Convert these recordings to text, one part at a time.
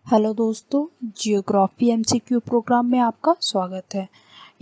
Hello दोस्तों, geography MCQ programme में आपका स्वागत है।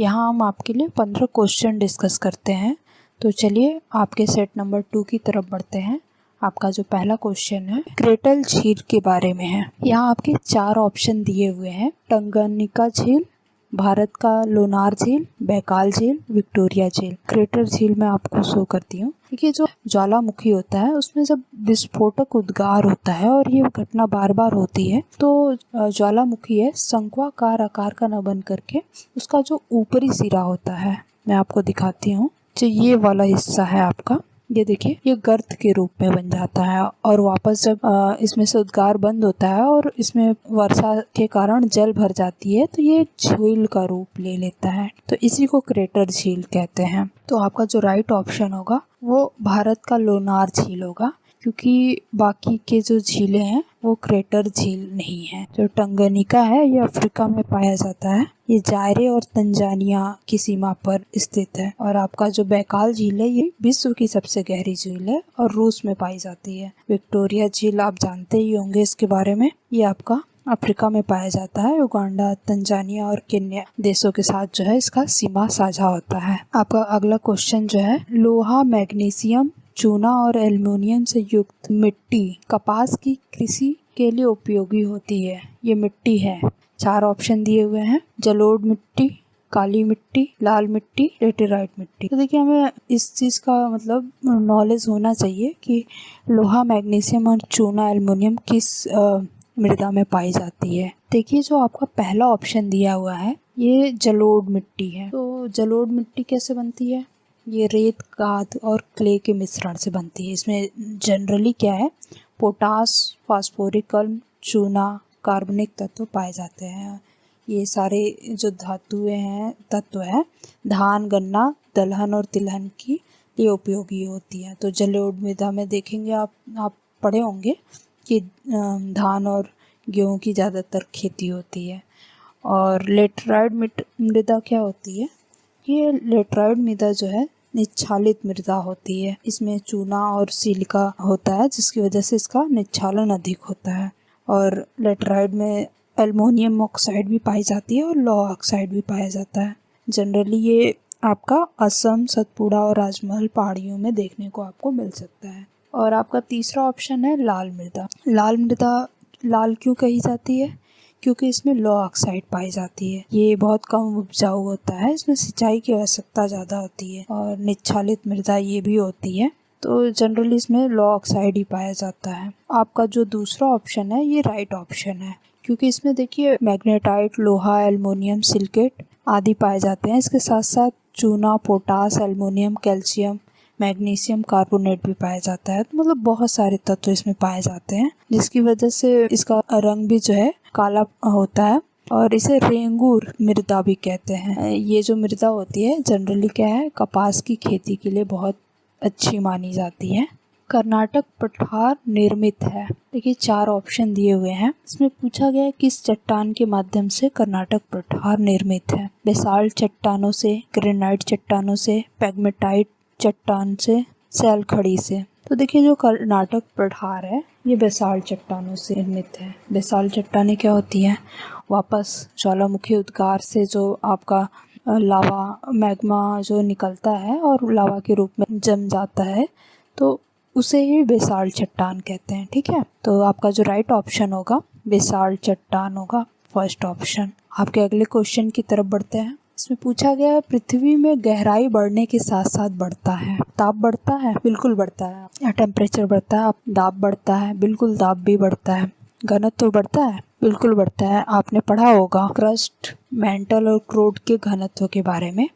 यहाँ हम आपके लिए 15 क्वेश्चन डिस्कस करते हैं। तो चलिए आपके सेट नंबर 2 की तरफ बढ़ते हैं। आपका जो पहला क्वेश्चन है क्रेटल झील के बारे में है। यहाँ आपके 4 ऑप्शन दिए हुए हैं: टंगनिका झील, भारत का लोनार झील, बैकाल झील, विक्टोरिया झील। क्रेटर झील मैं आपको शो करती हूँ। देखिए, जो ज्वालामुखी होता है उसमें जब विस्फोटक उद्गार होता है और ये घटना बार बार होती है तो ज्वालामुखी है शंक्वाकार आकार का न बन करके उसका जो ऊपरी सिरा होता है, मैं आपको दिखाती हूँ। जो ये वाला हिस्सा है आपका, ये देखिए, ये गर्त के रूप में बन जाता है और वापस जब इसमें से उद्गार बंद होता है और इसमें वर्षा के कारण जल भर जाती है तो ये एक झील का रूप ले लेता है। तो इसी को क्रेटर झील कहते हैं। तो आपका जो राइट ऑप्शन होगा वो भारत का लोनार झील होगा, क्योंकि बाकी के जो झीलें हैं वो क्रेटर झील नहीं है। जो टंगनिका है ये अफ्रीका में पाया जाता है। ये जायरे और तंजानिया की सीमा पर स्थित है। और आपका जो बैकाल झील है ये विश्व की सबसे गहरी झील है और रूस में पाई जाती है। विक्टोरिया झील आप जानते ही होंगे इसके बारे में, ये आपका अफ्रीका में पाया जाता है। उगांडा, तंजानिया और केन्या देशों के साथ जो है इसका सीमा साझा होता है। आपका अगला क्वेश्चन जो है, लोहा, मैग्नीशियम, चूना और एल्युमिनियम से युक्त मिट्टी कपास की कृषि के लिए उपयोगी होती है। ये मिट्टी है। 4 ऑप्शन दिए हुए हैं: जलोढ़ मिट्टी, काली मिट्टी, लाल मिट्टी, लेटेराइट मिट्टी। तो देखिए, हमें इस चीज़ का मतलब नॉलेज होना चाहिए कि लोहा, मैग्नीशियम और चूना, एल्युमिनियम किस मृदा में पाई जाती है। देखिए, जो आपका पहला ऑप्शन दिया हुआ है ये जलोढ़ मिट्टी है। तो जलोढ़ मिट्टी कैसे बनती है? ये रेत, गाद और क्ले के मिश्रण से बनती है। इसमें जनरली क्या है, पोटास, फास्फोरिक अम्ल, चूना, कार्बनिक तत्व पाए जाते हैं। ये सारे जो तत्व हैं धान, गन्ना, दलहन और तिलहन की लिए उपयोगी होती है। तो जलोढ़ मृदा में देखेंगे आप पढ़े होंगे कि धान और गेहूँ की ज़्यादातर खेती होती है। और लेटराइट मृदा क्या होती है? ये लेटराइट मृदा जो है निच्छालित मृदा होती है। इसमें चूना और सिलिका होता है जिसकी वजह से इसका निच्छालन अधिक होता है। और लेटराइट में एल्युमिनियम ऑक्साइड भी पाई जाती है और लौह ऑक्साइड भी पाया जाता है। जनरली ये आपका असम, सतपुड़ा और राजमहल पहाड़ियों में देखने को आपको मिल सकता है। और आपका तीसरा ऑप्शन है लाल मृदा। लाल मृदा लाल क्यों कही जाती है? क्योंकि इसमें लौह ऑक्साइड पाई जाती है। ये बहुत कम उपजाऊ होता है, इसमें सिंचाई की आवश्यकता ज़्यादा होती है। और निच्छालित मृदा ये भी होती है, तो जनरली इसमें लौह ऑक्साइड ही पाया जाता है। आपका जो दूसरा ऑप्शन है ये राइट ऑप्शन है, क्योंकि इसमें देखिए मैग्नेटाइट, लोहा, एल्युमिनियम, सिलिकेट आदि पाए जाते हैं। इसके साथ साथ चूना, potash, aluminium, calcium, magnesium carbonate भी पाया जाता है। तो मतलब बहुत सारे तत्व इसमें पाए जाते हैं, जिसकी वजह से इसका रंग भी जो है काला होता है। और इसे रेंगूर मृदा भी कहते हैं। ये जो मृदा होती है जनरली क्या है, कपास की खेती के लिए बहुत अच्छी मानी जाती है। कर्नाटक पठार निर्मित है। देखिए, 4 ऑप्शन दिए हुए हैं। इसमें पूछा गया है किस चट्टान के माध्यम से कर्नाटक पठार निर्मित है। बेसाल्ट चट्टानों से, ग्रेनाइट चट्टानों से, पेग्मेटाइट चट्टान से, सैल खड़ी से। तो देखिए, जो कर्नाटक पठार है ये बेसाल्ट चट्टानों से निर्मित है। बेसाल्ट चट्टानें क्या होती हैं? वापस ज्वालामुखी उद्गार से जो आपका लावा, मैग्मा जो निकलता है और लावा के रूप में जम जाता है, तो उसे ही बेसाल्ट चट्टान कहते हैं। ठीक है, तो आपका जो राइट ऑप्शन होगा बेसाल्ट चट्टान होगा, फर्स्ट ऑप्शन। आपके अगले क्वेश्चन की तरफ बढ़ते हैं। इसमें पूछा गया है पृथ्वी में गहराई बढ़ने के साथ साथ बढ़ता है। ताप बढ़ता है? बिल्कुल बढ़ता है। टेम्परेचर बढ़ता है? दाब बढ़ता है? बिल्कुल, दाब भी बढ़ता है। घनत्व बढ़ता है? बिल्कुल बढ़ता है। आपने पढ़ा होगा क्रस्ट, मेंटल और क्रोड के घनत्व के बारे में।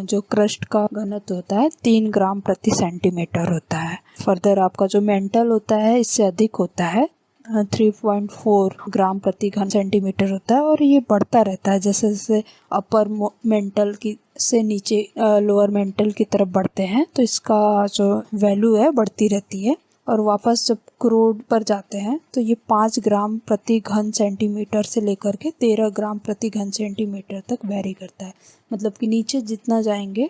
जो क्रस्ट का घनत्व होता है 3 ग्राम प्रति सेंटीमीटर होता है। फर्दर आपका जो मेंटल होता है इससे अधिक होता है, 3.4 ग्राम प्रति घन सेंटीमीटर होता है। और ये बढ़ता रहता है जैसे जैसे अपर मेंटल की से नीचे लोअर मेंटल की तरफ बढ़ते हैं, तो इसका जो वैल्यू है बढ़ती रहती है। और वापस जब क्रोड पर जाते हैं तो ये 5 ग्राम प्रति घन सेंटीमीटर से लेकर के 13 ग्राम प्रति घन सेंटीमीटर तक वेरी करता है। मतलब कि नीचे जितना जाएंगे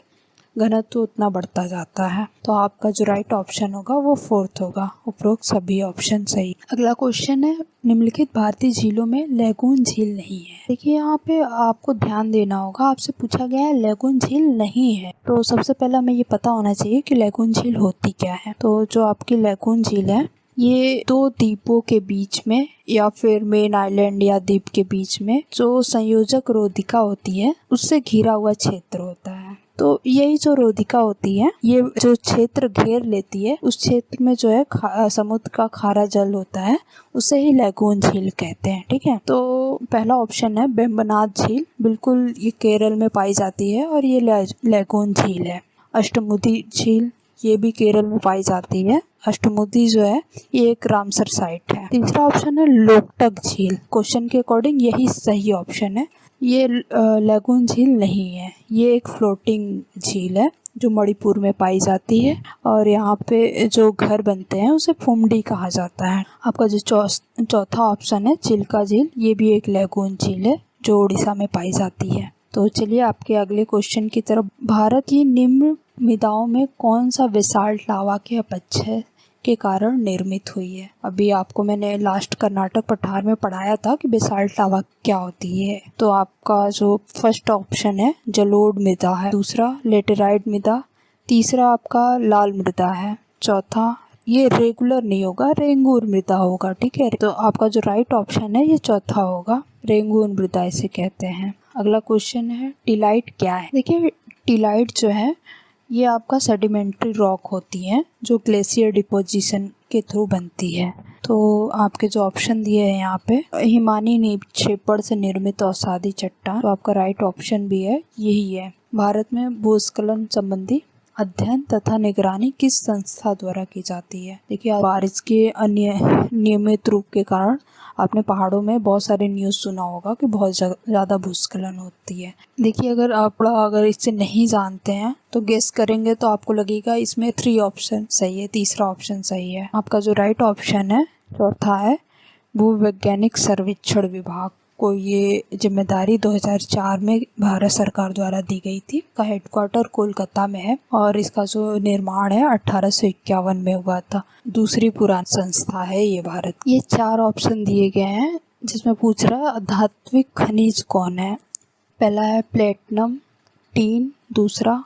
घनत्व उतना बढ़ता जाता है। तो आपका जो राइट ऑप्शन होगा वो 4th होगा। उपरोक्त सभी ऑप्शन सही। अगला क्वेश्चन है, निम्नलिखित भारतीय झीलों में लैगून झील नहीं है। देखिए यहाँ पे आपको ध्यान देना होगा, आपसे पूछा गया है लैगून झील नहीं है, तो सबसे पहले हमें ये पता होना चाहिए कि लैगून झील होती क्या है। तो जो आपकी लैगून झील है ये दो द्वीपों के बीच में या फिर मेन आइलैंड या द्वीप के बीच में जो संयोजक रोधिका होती है उससे घिरा हुआ क्षेत्र होता है। तो यही जो रोधिका होती है ये जो क्षेत्र घेर लेती है उस क्षेत्र में जो है समुद्र का खारा जल होता है, उसे ही लैगून झील कहते हैं। ठीक है, तो पहला ऑप्शन है वेम्बनाड झील, बिल्कुल ये केरल में पाई जाती है और ये लैगून झील है। अष्टमुदी झील ये भी केरल में पाई जाती है। अष्टमुदी जो है ये एक रामसर साइट है। तीसरा ऑप्शन है लोकटक झील, क्वेश्चन के अकॉर्डिंग यही सही ऑप्शन है। ये लैगून झील नहीं है, ये एक फ्लोटिंग झील है जो मणिपुर में पाई जाती है और यहाँ पे जो घर बनते हैं उसे फुमडी कहा जाता है। आपका जो चौथा ऑप्शन है चिल्का झील, ये भी एक लैगून झील है जो उड़ीसा में पाई जाती है। तो चलिए आपके अगले क्वेश्चन की तरफ। भारत की निम्न मृदाओं में कौन सा बेसाल्ट लावा के अपक्षय के कारण निर्मित हुई है? अभी आपको मैंने लास्ट कर्नाटक पठार में पढ़ाया था कि बेसाल्ट लावा क्या होती है। तो आपका जो फर्स्ट ऑप्शन है जलोढ़ मृदा है, दूसरा लेटेराइट मृदा, तीसरा आपका लाल मृदा है, चौथा ये रेगुलर नहीं होगा, रेंगूर मृदा होगा। ठीक है, तो आपका जो राइट ऑप्शन है ये चौथा होगा, रेंगूर मृदा इसे कहते हैं। अगला क्वेश्चन है टिलाइट क्या है? देखिए टिलाइट जो है ये आपका सेडिमेंट्री रॉक होती है जो ग्लेशियर डिपोजिशन के थ्रू बनती है। तो आपके जो ऑप्शन दिए हैं यहाँ पे हिमानी निक्षेपण से निर्मित अवसादी चट्टान, तो आपका राइट ऑप्शन भी है यही है। भारत में भूस्खलन संबंधी अध्ययन तथा निगरानी किस संस्था द्वारा की जाती है? देखिए बारिश के नियमित रूप के कारण आपने पहाड़ों में बहुत सारे न्यूज़ सुना होगा कि बहुत ज़्यादा भूस्खलन होती है। देखिए अगर इससे नहीं जानते हैं तो गेस करेंगे तो आपको लगेगा इसमें 3 ऑप्शन सही है, तीसरा ऑप्शन सही है। आपका जो राइट ऑप्शन है चौथा है भूवैज्ञानिक सर्वेक्षण विभाग को ये जिम्मेदारी 2004 में भारत सरकार द्वारा दी गई थी। का हेडक्वार्टर कोलकाता में है और इसका जो निर्माण है 1851 में हुआ था। दूसरी पुरानी संस्था है ये भारत। ये 4 ऑप्शन दिए गए हैं जिसमें पूछ रहा है धात्विक खनिज कौन है। पहला है प्लेटिनम, टीन, दूसरा,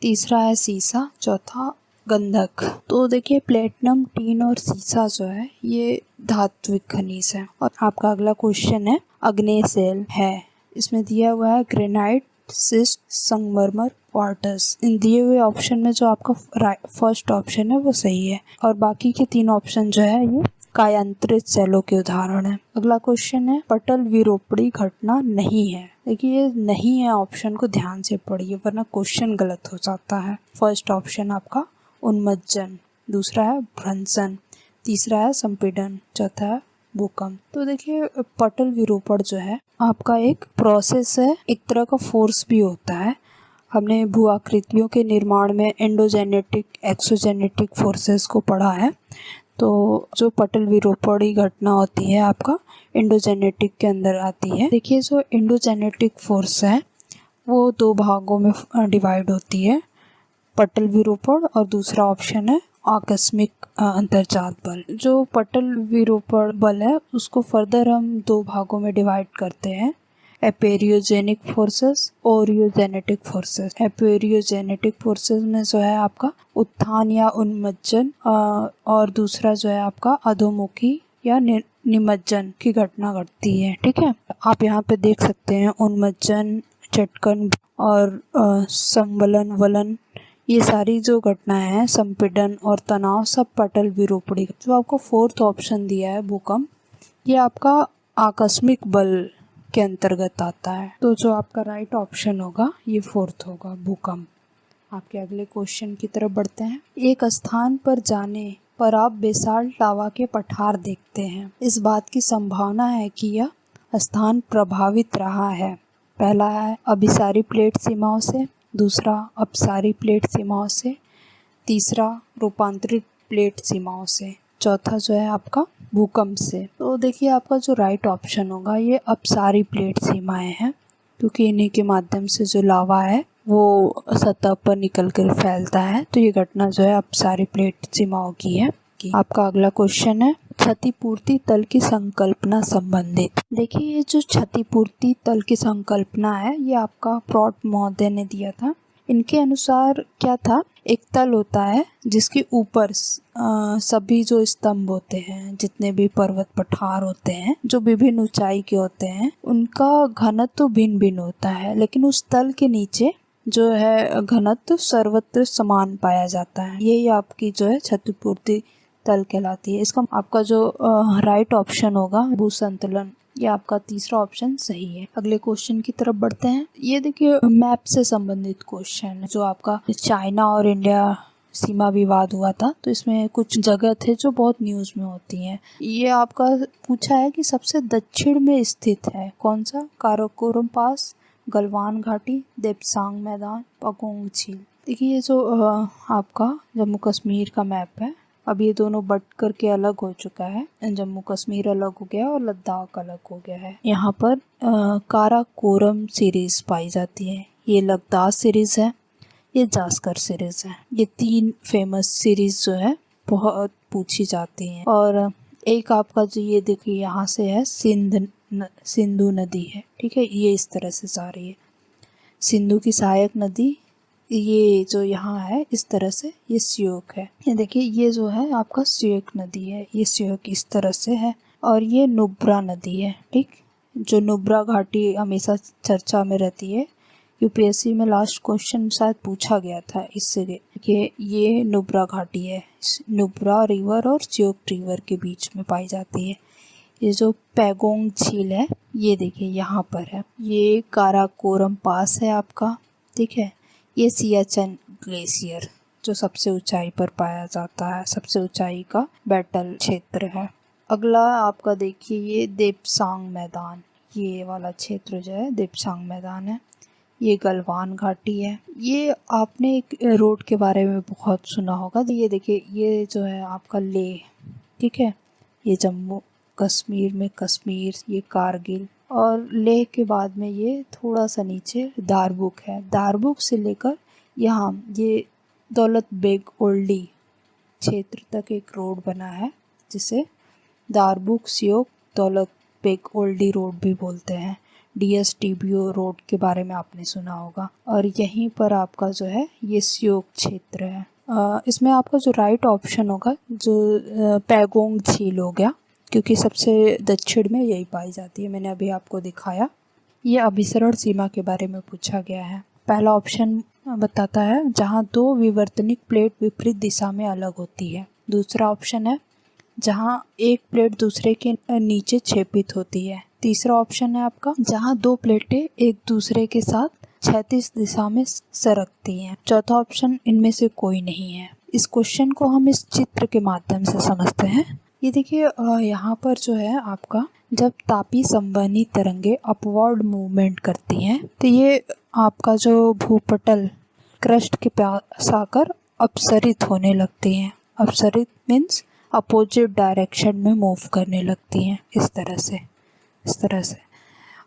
तीसरा है सीसा, चौथा गंधक। तो देखिए प्लेटिनम, टीन और सीसा जो है ये धात्विक खनिज है। और आपका अगला क्वेश्चन है अग्नेय है, इसमें दिया हुआ है ग्रेनाइट, सिस्ट, संगमरमर, क्वार्टज। इन दिए हुए ऑप्शन में जो आपका फर्स्ट ऑप्शन है वो सही है और बाकी के 3 ऑप्शन जो है ये कायांतरित सेलों के उदाहरण है। अगला क्वेश्चन है पटल विरूपणी घटना नहीं है। देखिए ये नहीं है ऑप्शन को ध्यान से पढ़िए वरना क्वेश्चन गलत हो जाता है। फर्स्ट ऑप्शन आपका उन्मज्जन, दूसरा है भ्रंशन, तीसरा है संपीड़न, चौथा है भूकंप। तो देखिए पटल विरूपण जो है आपका एक प्रोसेस है, एक तरह का फोर्स भी होता है। हमने भू आकृतियों के निर्माण में एंडोजेनेटिक एक्सोजेनेटिक फोर्सेस को पढ़ा है। तो जो पटल विरूपणी घटना होती है आपका एंडोजेनेटिक के अंदर आती है। देखिए जो एंडोजेनेटिक फोर्स है वो 2 भागों में डिवाइड होती है, पटल विरूपण और दूसरा ऑप्शन है आकस्मिक अंतर्जात बल। जो पटल विरूपण बल है उसको फर्दर हम 2 भागों में डिवाइड करते हैं, एपेरियोजेनिक फोर्सेस और ओरियोजेनेटिक फोर्सेस। एपेरियोजेनेटिक फोर्सेस में जो है आपका उत्थान या उन्मज्जन और दूसरा जो है आपका अधोमुखी या निमज्जन की घटना घटती है। ठीक है, आप यहाँ पे देख सकते हैं उन्मज्जन, चटकन और संवलन वलन, ये सारी जो घटनाएं हैं संपीड़न और तनाव सब पटल विरूपणी। जो आपको 4th ऑप्शन दिया है भूकंप, ये आपका आकस्मिक बल के अंतर्गत आता है। तो जो आपका राइट ऑप्शन होगा ये 4th होगा भूकंप। आपके अगले क्वेश्चन की तरफ बढ़ते हैं। एक स्थान पर जाने पर आप बेसाल्ट लावा के पठार देखते हैं, इस बात की संभावना है कि यह स्थान प्रभावित रहा है। पहला है अभिसारी प्लेट सीमाओं से, दूसरा अपसारी प्लेट सीमाओं से, तीसरा रूपांतरित प्लेट सीमाओं से, चौथा जो है आपका भूकंप से। तो देखिए आपका जो राइट ऑप्शन होगा ये अपसारी प्लेट सीमाएं हैं क्योंकि इन्हीं के माध्यम से जो लावा है वो सतह पर निकल कर फैलता है। तो ये घटना जो है अब सारी प्लेट सीमाओं की है। आपका अगला क्वेश्चन है क्षतिपूर्ति तल की संकल्पना संबंधित। देखिए ये जो क्षतिपूर्ति तल की संकल्पना है ये आपका प्रॉट महोदय ने दिया था। इनके अनुसार क्या था, एक तल होता है जिसके ऊपर सभी जो स्तंभ होते हैं, जितने भी पर्वत पठार होते हैं जो विभिन्न ऊंचाई के होते हैं, उनका घनत्व तो भिन्न भिन्न होता है, लेकिन उस तल के नीचे जो है घनत्व सर्वत्र समान पाया जाता है। यही आपकी जो है क्षतिपूर्ति तल कहलाती है। इसका आपका जो राइट ऑप्शन होगा भूसंतुलन, ये आपका तीसरा ऑप्शन सही है। अगले क्वेश्चन की तरफ बढ़ते हैं। ये देखिए मैप से संबंधित क्वेश्चन जो आपका चाइना और इंडिया सीमा विवाद हुआ था, तो इसमें कुछ जगह थे जो बहुत न्यूज में होती हैं। ये आपका पूछा है कि सबसे दक्षिण में स्थित है कौन सा, काराकोरम पास, गलवान घाटी, देपसांग मैदान, पगोंग झील। देखिए ये जो आपका जम्मू कश्मीर का मैप है, अब ये दोनों बट करके अलग हो चुका है। जम्मू कश्मीर अलग हो गया और लद्दाख अलग हो गया है। यहाँ पर काराकोरम सीरीज पाई जाती है, ये लद्दाख सीरीज है, ये जास्कर सीरीज है। ये 3 फेमस सीरीज जो है बहुत पूछी जाती हैं। और एक आपका जो ये देखिए यहाँ से है सिंधु नदी है, ठीक है, ये इस तरह से जा रही है। सिंधु की सहायक नदी ये जो यहाँ है इस तरह से, ये श्योक है। ये देखिए ये जो है आपका श्योक नदी है, ये श्योक इस तरह से है। और ये नुब्रा नदी है, ठीक, जो नुब्रा घाटी हमेशा चर्चा में रहती है। यूपीएससी में लास्ट क्वेश्चन शायद पूछा गया था इससे कि ये नुब्रा घाटी है, नुब्रा रिवर और श्योक रिवर के बीच में पाई जाती है। ये जो पैगोंग झील है ये देखिए यहाँ पर है, ये काराकोरम पास है आपका, ठीक है। ये सियाचिन ग्लेशियर जो सबसे ऊंचाई पर पाया जाता है, सबसे ऊंचाई का बैटल क्षेत्र है। अगला आपका देखिए ये देपसांग मैदान, ये वाला क्षेत्र जो है देपसांग मैदान है। ये गलवान घाटी है। ये आपने एक रोड के बारे में बहुत सुना होगा, तो ये देखिए ये जो है आपका लेह, ठीक है, ये जम्मू कश्मीर में कश्मीर, ये कारगिल, और लेह के बाद में ये थोड़ा सा नीचे दारबुक है। दारबुक से लेकर यहाँ ये दौलत बेग ओल्डी क्षेत्र तक एक रोड बना है जिसे दारबुक श्योक दौलत बेग ओल्डी रोड भी बोलते हैं। DSTBO रोड के बारे में आपने सुना होगा। और यहीं पर आपका जो है ये श्योक क्षेत्र है। इसमें आपका जो राइट ऑप्शन होगा जो पैगोंग झील हो गया, क्योंकि सबसे दक्षिण में यही पाई जाती है, मैंने अभी आपको दिखाया। ये अभिसरण सीमा के बारे में पूछा गया है। पहला ऑप्शन बताता है जहाँ 2 विवर्तनिक प्लेट विपरीत दिशा में अलग होती है। दूसरा ऑप्शन है जहाँ एक प्लेट दूसरे के नीचे छेपित होती है। तीसरा ऑप्शन है आपका जहाँ 2 प्लेटें एक दूसरे के साथ क्षैतिज दिशा में सरकती हैं। चौथा ऑप्शन इनमें से कोई नहीं है। इस क्वेश्चन को हम इस चित्र के माध्यम से समझते हैं। ये देखिए यहाँ पर जो है आपका जब तापी संवहनी तरंगे अपवर्ड मूवमेंट करती हैं तो ये आपका जो भूपटल क्रस्ट के पास आकर अपसरित होने लगती हैं। अपसरित मीन्स अपोजिट डायरेक्शन में मूव करने लगती हैं, इस तरह से।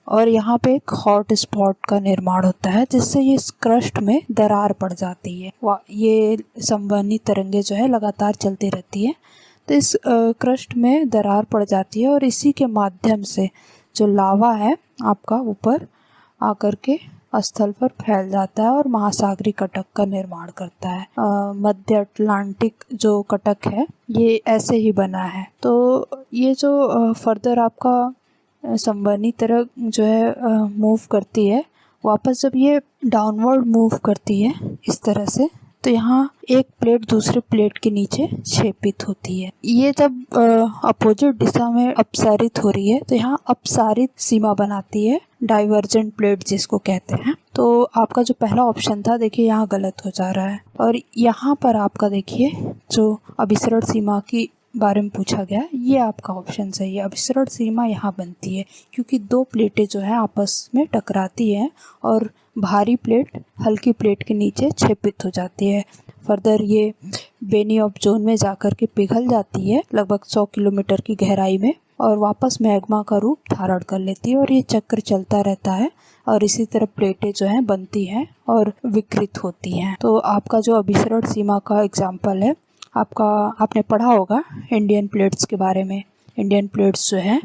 और यहाँ पे एक हॉट स्पॉट का निर्माण होता है जिससे ये क्रस्ट में दरार पड़ जाती है। ये संवहनी तरंगे जो है लगातार चलती रहती है, तो इस क्रस्ट में दरार पड़ जाती है और इसी के माध्यम से जो लावा है आपका ऊपर आकर के स्थल पर फैल जाता है और महासागरीय कटक का निर्माण करता है। मध्य अटलांटिक जो कटक है ये ऐसे ही बना है। तो ये जो फर्दर आपका संवहनी तरंग जो है मूव करती है, वापस जब ये डाउनवर्ड मूव करती है इस तरह से, तो यहाँ एक प्लेट दूसरे प्लेट के नीचे छेपित होती है। ये जब अपोजिट दिशा में अपसारित हो रही है तो यहाँ अपसारित सीमा बनाती है, डाइवर्जेंट प्लेट जिसको कहते हैं। तो आपका जो पहला ऑप्शन था देखिए यहाँ गलत हो जा रहा है। और यहाँ पर आपका देखिए जो अभिसरण सीमा की बारे में पूछा गया, ये आपका ऑप्शन सही है। अभिसरण सीमा यहाँ बनती है क्योंकि 2 प्लेटें जो है आपस में टकराती हैं और भारी प्लेट हल्की प्लेट के नीचे छेपित हो जाती है। फर्दर ये बेनी ऑफ जोन में जाकर के पिघल जाती है लगभग 100 किलोमीटर की गहराई में, और वापस मैग्मा का रूप धारण कर लेती है और ये चक्र चलता रहता है और इसी तरह प्लेटें जो हैं बनती हैं और विकृत होती हैं। तो आपका जो अभिसरण सीमा का एग्जाम्पल है, आपने पढ़ा होगा इंडियन प्लेट्स के बारे में। इंडियन प्लेट्स जो हैं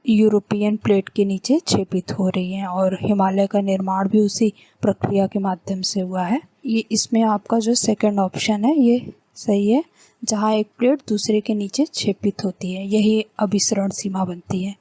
यूरोपियन प्लेट के नीचे छेपित हो रही हैं और हिमालय का निर्माण भी उसी प्रक्रिया के माध्यम से हुआ है। ये इसमें आपका जो सेकंड ऑप्शन है ये सही है, जहाँ एक प्लेट दूसरे के नीचे छेपित होती है, यही अभिसरण सीमा बनती है।